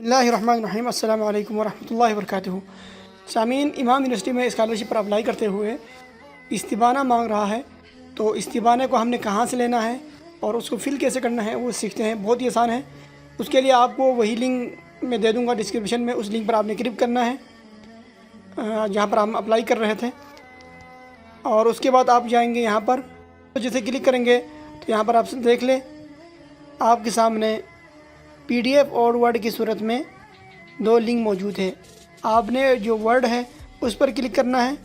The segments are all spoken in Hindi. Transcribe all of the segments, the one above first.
बिस्मिल्लाहिर्रहमानिर्रहीम अस्सलामु अलैकुम वरहमतुल्लाहि वबरकातुहू। सामीन, इमाम यूनिवर्सिटी में स्कॉलरशिप पर अप्लाई करते हुए इस्तिबाना मांग रहा है, तो इस्तिबाने को हमने कहाँ से लेना है और उसको फ़िल कैसे करना है वो सीखते हैं। बहुत ही आसान है। उसके लिए आपको वही लिंक मैं दे दूँगा डिस्क्रिप्शन में, उस लिंक पर आपने क्लिक करना है जहाँ पर हम अप्लाई कर रहे थे। और उसके बाद आप जाएंगे यहाँ पर, तो जैसे क्लिक करेंगे तो यहाँ पर आप देख लें आपके सामने PDF और वर्ड की सूरत में दो लिंक मौजूद है। आपने जो वर्ड है उस पर क्लिक करना है।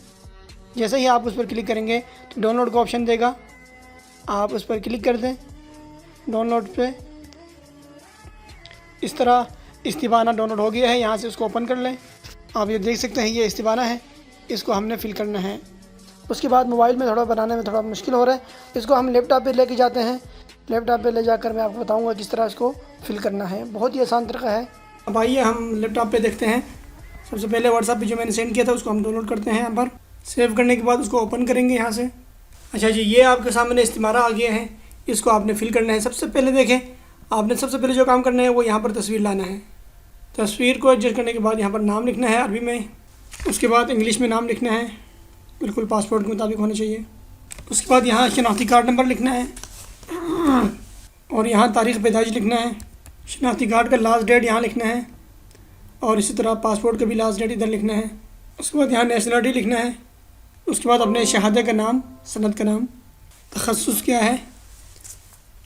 जैसे ही आप उस पर क्लिक करेंगे तो डाउनलोड का ऑप्शन देगा, आप उस पर क्लिक कर दें। डाउनलोड पे इस तरह इस्तिबाना डाउनलोड हो गया है। यहाँ से उसको ओपन कर लें। आप ये देख सकते हैं ये इस्तिबाना है, इसको हमने फ़िल करना है। उसके बाद मोबाइल में थोड़ा बनाने में थोड़ा मुश्किल हो रहा है, इसको हम लैपटॉप पे लेके जाते हैं। लैपटॉप पे ले जाकर मैं आपको बताऊंगा किस तरह इसको फ़िल करना है। बहुत ही आसान तरीका है। अब आइए हम लैपटॉप पे देखते हैं। सबसे पहले व्हाट्सएप पे जो मैंने सेंड किया था उसको हम डाउनलोड करते हैं। यहाँ पर सेव करने के बाद उसको ओपन करेंगे यहाँ से। अच्छा जी, ये आपके सामने इस्तिबाना आ गया है, इसको आपने फ़िल करना है। सबसे पहले देखें, आपने सबसे पहले जो काम करना है वो यहाँ पर तस्वीर लाना है। तस्वीर को एडजस्ट करने के बाद यहाँ पर नाम लिखना है अरबी में, उसके बाद इंग्लिश में नाम लिखना है, बिल्कुल पासपोर्ट के मुताबिक होना चाहिए। उसके बाद यहाँ शनाख्ती कार्ड नंबर लिखना है और यहाँ तारीख़ पैदाइश लिखना है। शनाख्ती कार्ड का लास्ट डेट यहाँ लिखना है और इसी तरह पासपोर्ट का भी लास्ट डेट इधर लिखना है। उसके बाद यहाँ नेशनलिटी लिखना है। उसके बाद अपने शहादे का नाम, सनद का नाम, तखस्सुस क्या है,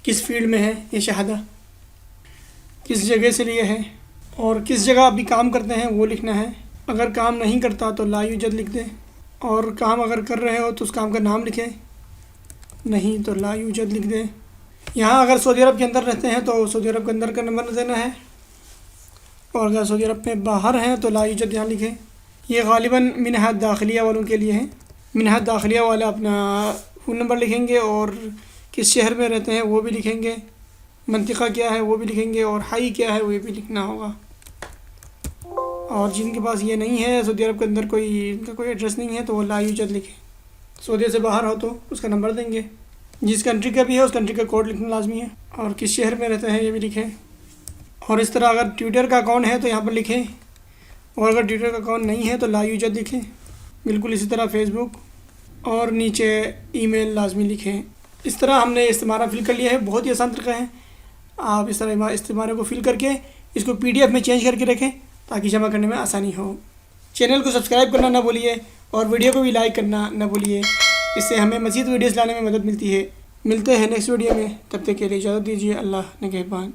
किस फील्ड में है ये शहादा, किस जगह से लिए है और किस जगह अभी काम करते हैं वो लिखना है। अगर काम नहीं करता तो ला यूजद लिख दें, और काम अगर कर रहे हो तो उस काम का नाम लिखें, नहीं तो ला यूजद लिख दें। यहाँ अगर सऊदी अरब के अंदर रहते हैं तो सऊदी अरब के अंदर का नंबर देना है, और अगर सऊदी अरब में बाहर हैं तो ला यूजद यहाँ लिखें। ये गालिबन मिनहाज दाखिलिया वालों के लिए है। मिनहाज दाखिलिया वाले अपना फ़ोन नंबर लिखेंगे और किस शहर में रहते हैं वो भी लिखेंगे, मंतिका क्या है वो भी लिखेंगे और हाई क्या है वो भी लिखना होगा। और जिनके पास ये नहीं है, सऊदी अरब के अंदर इनका कोई एड्रेस नहीं है, तो वो ला यूजद लिखें। सऊदी से बाहर हो तो उसका नंबर देंगे। जिस कंट्री का भी है उस कंट्री का कोड लिखना लाजमी है, और किस शहर में रहते हैं ये भी लिखें। और इस तरह अगर ट्विटर का अकाउंट है तो यहाँ पर लिखें, और अगर ट्विटर का अकाउंट नहीं है तो ला यूजद लिखें। बिल्कुल इसी तरह फेसबुक और नीचे ईमेल लाजमी लिखें। इस तरह हमने इस्तिबाना फ़िल कर लिया है। बहुत ही आसान तरीका है। आप इस तरह इस्तिबाना को फ़िल करके इसको PDF में चेंज करके रखें ताकि जमा करने में आसानी हो। चैनल को सब्सक्राइब करना ना भूलिए और वीडियो को भी लाइक करना ना भूलिए, इससे हमें मज़ीद वीडियोज़ लाने में मदद मिलती है। मिलते हैं नेक्स्ट वीडियो में, तब तक के लिए इजाज़त दीजिए। अल्लाह निगहबान।